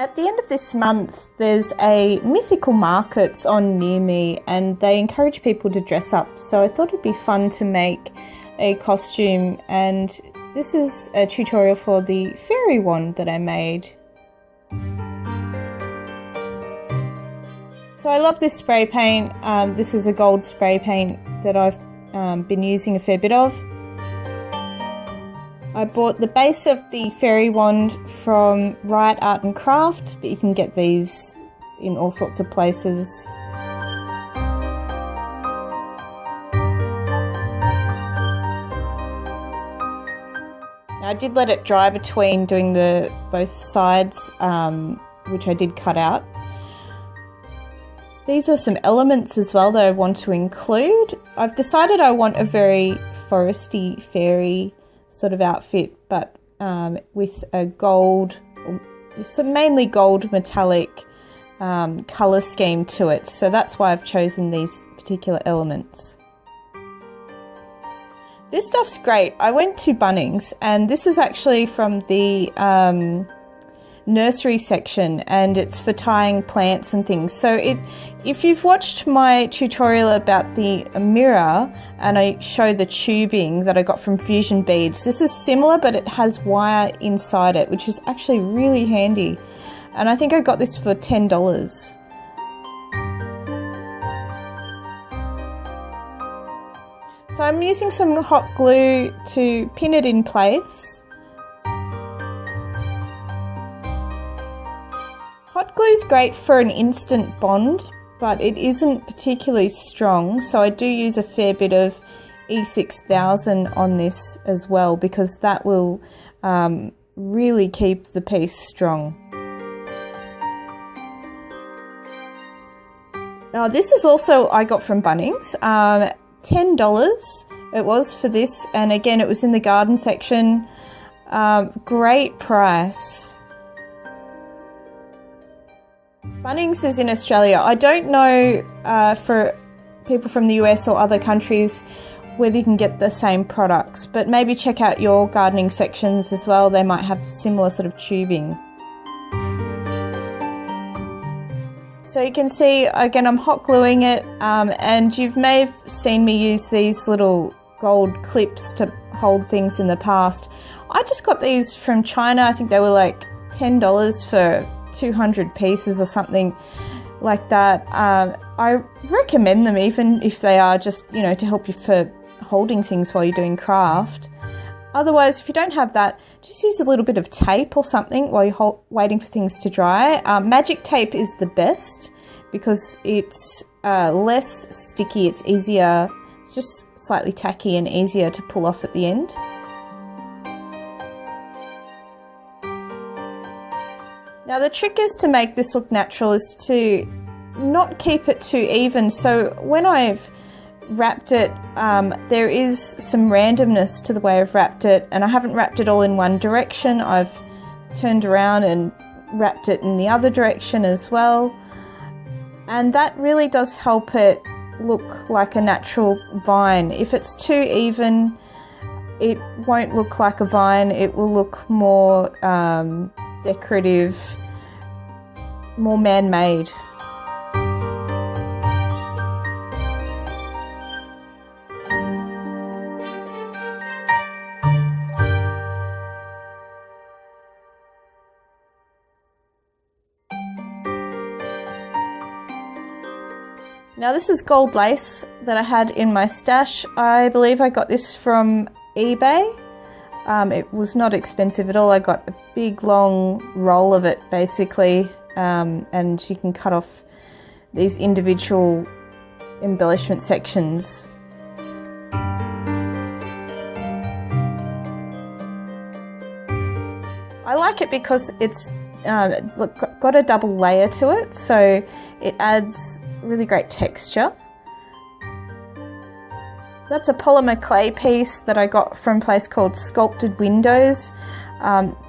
At the end of this month, there's a mythical markets on near me and they encourage people to dress up. So I thought it'd be fun to make a costume, and this is a tutorial for the fairy wand that I made. So I love this spray paint. This is a gold spray paint that I've been using a fair bit of. I bought the base of the fairy wand from Riot Art and Craft, but you can get these in all sorts of places. Now, I did let it dry between doing both sides, which I did cut out. These are some elements as well that I want to include. I've decided I want a very foresty fairy sort of outfit, but with a gold, some mainly gold metallic colour scheme to it. So that's why I've chosen these particular elements. This stuff's great. I went to Bunnings, and this is actually from the nursery section, and it's for tying plants and things. So if you've watched my tutorial about the mirror and I show the tubing that I got from Fusion Beads, this is similar, but it has wire inside it, which is actually really handy. And I think I got this for $10. So I'm using some hot glue to pin it in place. Hot glue is great for an instant bond, but it isn't particularly strong, so I do use a fair bit of E6000 on this as well, because that will really keep the piece strong. Now, this is also I got from Bunnings, $10 it was for this, and again it was in the garden section. Great price. Bunnings is in Australia. I don't know for people from the US or other countries whether you can get the same products, but maybe check out your gardening sections as well. They might have similar sort of tubing. So you can see, again, I'm hot gluing it, and you may have seen me use these little gold clips to hold things in the past. I just got these from China. I think they were like $10 for 200 pieces or something like that. I recommend them even if they are just, you know, to help you for holding things while you're doing craft. Otherwise, if you don't have that, just use a little bit of tape or something while you're waiting for things to dry. Magic tape is the best because it's less sticky, it's easier, it's just slightly tacky and easier to pull off at the end. Now the trick is to make this look natural is to not keep it too even. So when I've wrapped it, there is some randomness to the way I've wrapped it, and I haven't wrapped it all in one direction. I've turned around and wrapped it in the other direction as well. And that really does help it look like a natural vine. If it's too even, it won't look like a vine. It will look more decorative, more man-made. Now this is gold lace that I had in my stash. I believe I got this from eBay. It was not expensive at all. I got a big long roll of it basically, and you can cut off these individual embellishment sections. I like it because it's got a double layer to it, so it adds really great texture. That's a polymer clay piece that I got from a place called Sculpted Windows.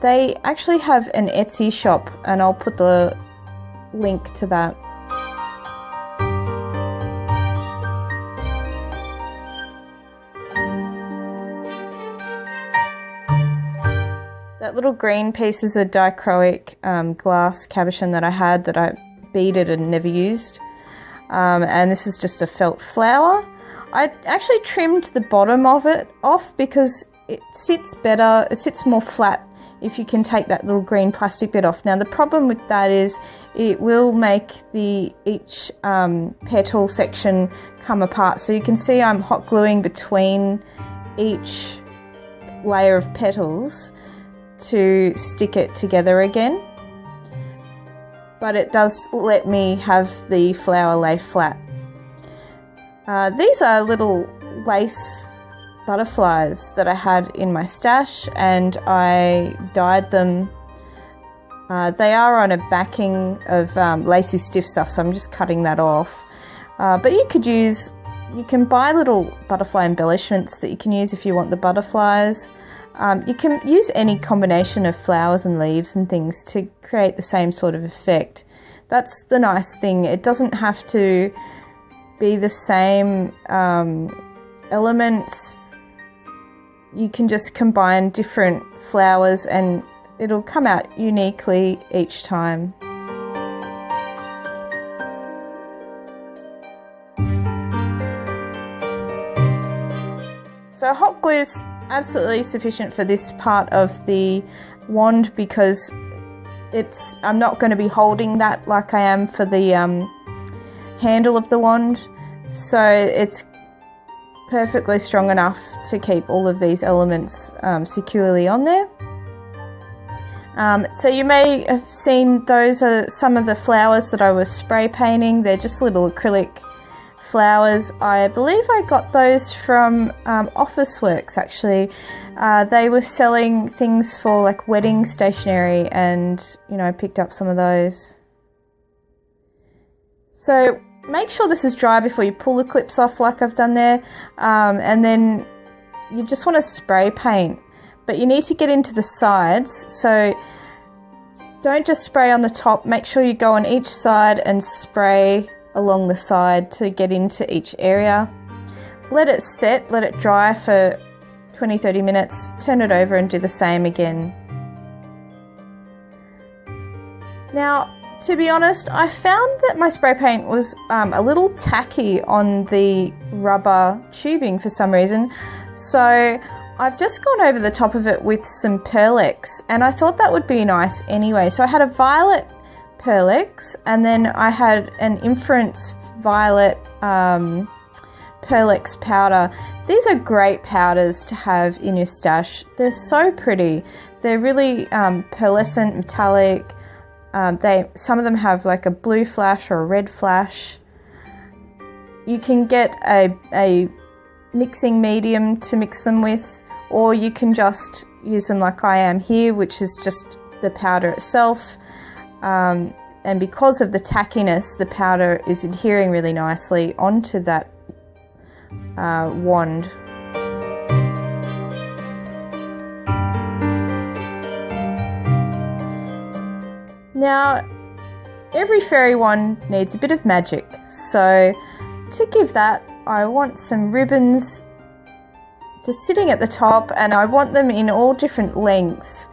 They actually have an Etsy shop, and I'll put the link to that. That little green piece is a dichroic glass cabochon that I had that I beaded and never used. And this is just a felt flower. I actually trimmed the bottom of it off because it sits better, it sits more flat if you can take that little green plastic bit off. Now the problem with that is it will make each petal section come apart. So you can see I'm hot gluing between each layer of petals to stick it together again. But it does let me have the flower lay flat. These are little lace butterflies that I had in my stash, and I dyed them. They are on a backing of lacy stiff stuff, so I'm just cutting that off. But you can buy little butterfly embellishments that you can use if you want the butterflies. You can use any combination of flowers and leaves and things to create the same sort of effect. That's the nice thing. It doesn't have to be the same elements. You can just combine different flowers and it'll come out uniquely each time. So hot glue is absolutely sufficient for this part of the wand because I'm not going to be holding that like I am for the handle of the wand, so it's perfectly strong enough to keep all of these elements securely on there. So you may have seen those are some of the flowers that I was spray painting. They're just little acrylic flowers. I believe I got those from Officeworks actually. They were selling things for like wedding stationery, and I picked up some of those. So make sure this is dry before you pull the clips off like I've done there, and then you just want to spray paint, but you need to get into the sides, so don't just spray on the top. Make sure you go on each side and spray along the side to get into each area. Let it set, let it dry for 20-30 minutes, turn it over and do the same again. Now, to be honest, I found that my spray paint was a little tacky on the rubber tubing for some reason, so I've just gone over the top of it with some Pearlex, and I thought that would be nice anyway. So I had a violet Pearlex, and then I had an Inference Violet Pearlex powder. These are great powders to have in your stash. They're so pretty. They're really pearlescent, metallic. Some of them have like a blue flash or a red flash. You can get a mixing medium to mix them with, or you can just use them like I am here, which is just the powder itself. And because of the tackiness, the powder is adhering really nicely onto that wand. Now, every fairy wand needs a bit of magic, so to give that, I want some ribbons just sitting at the top, and I want them in all different lengths.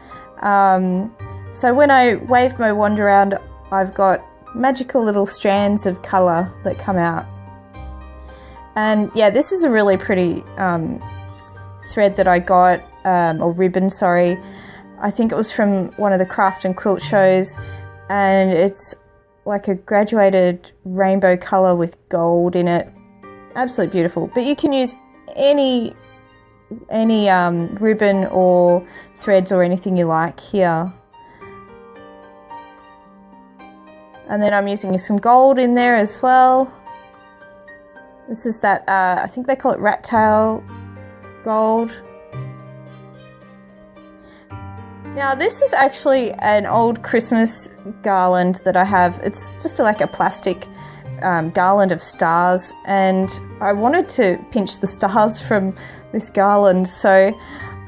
So when I wave my wand around, I've got magical little strands of colour that come out. And yeah, this is a really pretty thread that I got, or ribbon, sorry. I think it was from one of the craft and quilt shows, and it's like a graduated rainbow colour with gold in it. Absolutely beautiful. But you can use any ribbon or threads or anything you like here. And then I'm using some gold in there as well. This is that, I think they call it rat tail gold. Now this is actually an old Christmas garland that I have. It's just like a plastic garland of stars, and I wanted to pinch the stars from this garland. So,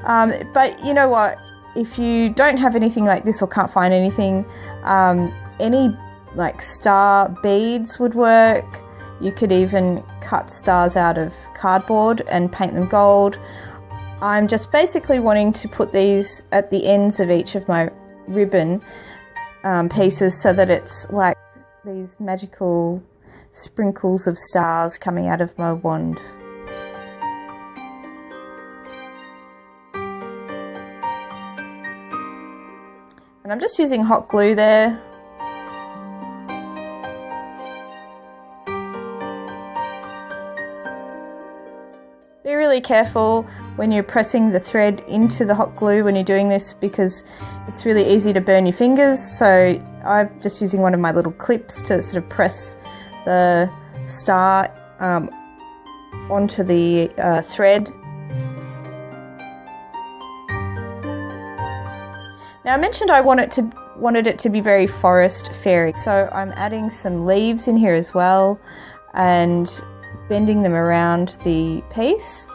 but you know what? If you don't have anything like this or can't find anything, any like star beads would work. You could even cut stars out of cardboard and paint them gold. I'm just basically wanting to put these at the ends of each of my ribbon pieces so that it's like these magical sprinkles of stars coming out of my wand. And I'm just using hot glue there. Be really careful when you're pressing the thread into the hot glue when you're doing this, because it's really easy to burn your fingers. So I'm just using one of my little clips to sort of press the star onto the thread. Now I mentioned I wanted it to be very forest fairy, so I'm adding some leaves in here as well and bending them around the piece.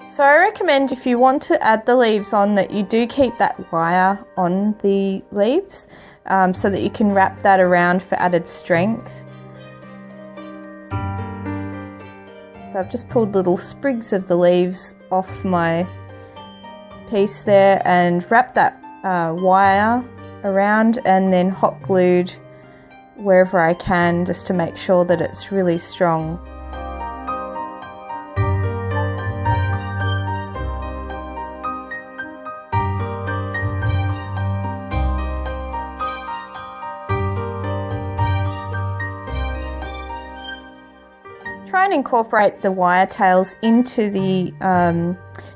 So I recommend, if you want to add the leaves on, that you do keep that wire on the leaves so that you can wrap that around for added strength. So I've just pulled little sprigs of the leaves off my piece there and wrapped that wire around, and then hot glued wherever I can just to make sure that it's really strong. Try and incorporate the wire tails into the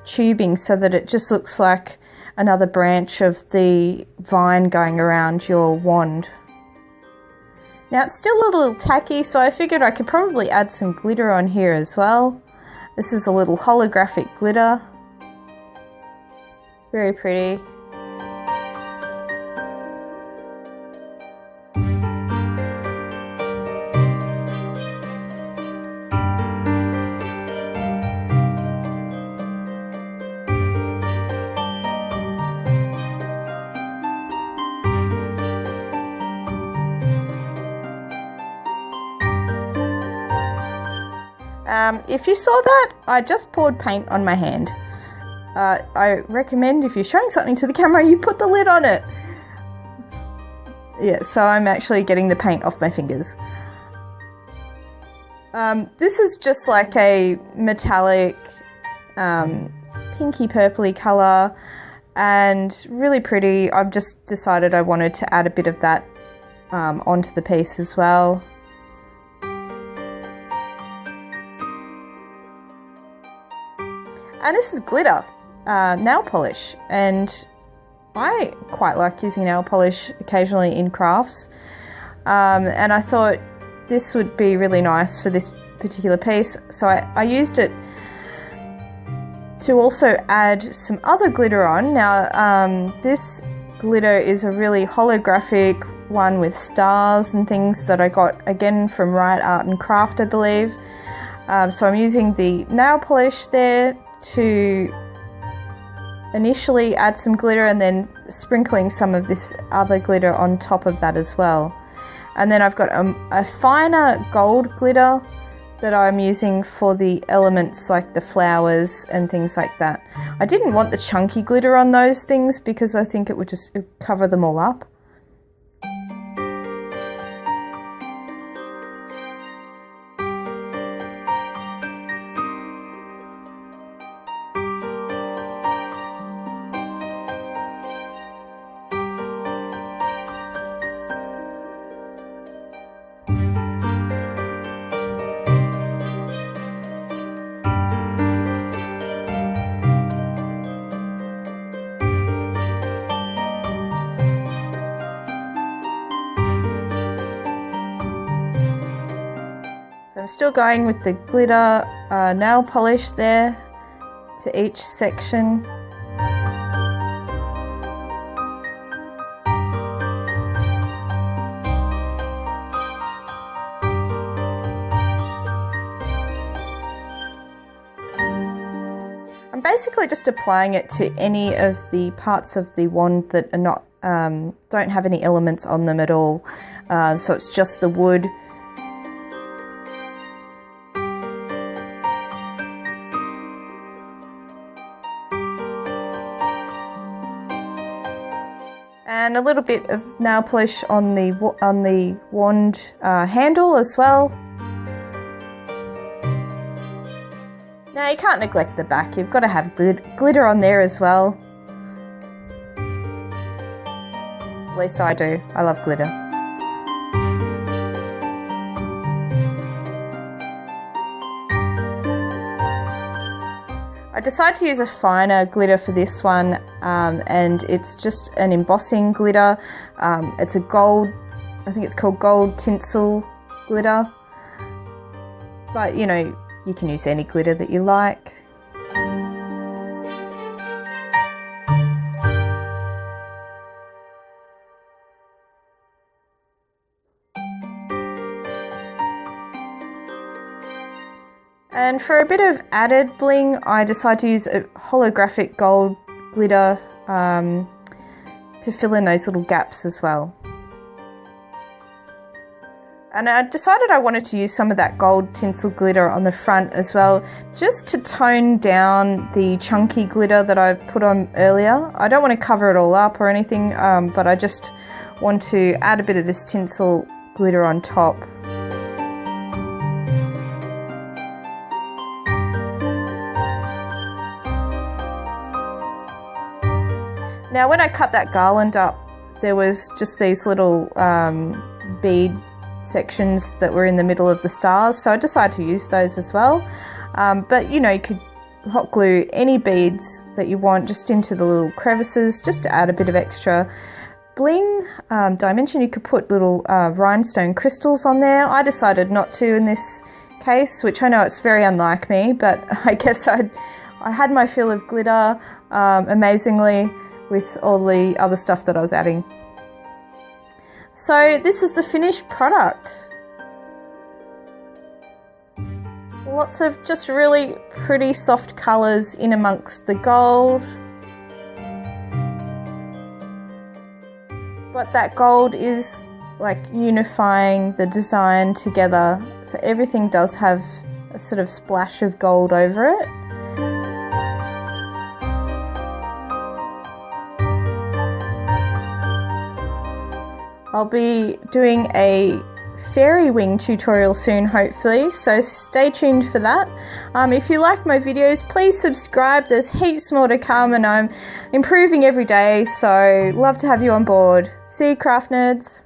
tubing so that it just looks like another branch of the vine going around your wand. Now it's still a little tacky, so I figured I could probably add some glitter on here as well. This is a little holographic glitter. Very pretty. If you saw that, I just poured paint on my hand. I recommend, if you're showing something to the camera, you put the lid on it. Yeah, so I'm actually getting the paint off my fingers. This is just like a metallic pinky purpley colour and really pretty. I've just decided I wanted to add a bit of that onto the piece as well. And this is glitter, nail polish, and I quite like using nail polish occasionally in crafts, and I thought this would be really nice for this particular piece, so I used it to also add some other glitter on. Now this glitter is a really holographic one with stars and things that I got again from Riot Art and Craft, I believe. So I'm using the nail polish there to initially add some glitter, and then sprinkling some of this other glitter on top of that as well. And then I've got a finer gold glitter that I'm using for the elements like the flowers and things like that. I didn't want the chunky glitter on those things because I think it would just cover them all up. I'm still going with the glitter nail polish there to each section. basically just applying it to any of the parts of the wand that are not don't have any elements on them at all. So it's just the wood. And a little bit of nail polish on the wand handle as well. Now you can't neglect the back, you've got to have glitter on there as well. At least I do, I love glitter. I decided to use a finer glitter for this one, and it's just an embossing glitter. It's a gold, I think it's called gold tinsel glitter, but you know, you can use any glitter that you like. And for a bit of added bling, I decided to use a holographic gold glitter to fill in those little gaps as well. And I decided I wanted to use some of that gold tinsel glitter on the front as well, just to tone down the chunky glitter that I put on earlier. I don't want to cover it all up or anything, but I just want to add a bit of this tinsel glitter on top. Now when I cut that garland up, there was just these little bead sections that were in the middle of the stars, so I decided to use those as well. But you know, you could hot glue any beads that you want just into the little crevices, just to add a bit of extra bling dimension. You could put little rhinestone crystals on there. I decided not to in this case, which I know it's very unlike me, but I guess I had my fill of glitter, amazingly, with all the other stuff that I was adding. So this is the finished product. Lots of just really pretty soft colours in amongst the gold. But that gold is like unifying the design together. So everything does have a sort of splash of gold over it. I'll be doing a fairy wing tutorial soon, hopefully, so stay tuned for that. If you like my videos, please subscribe. There's heaps more to come and I'm improving every day, so love to have you on board. See you, craft nerds.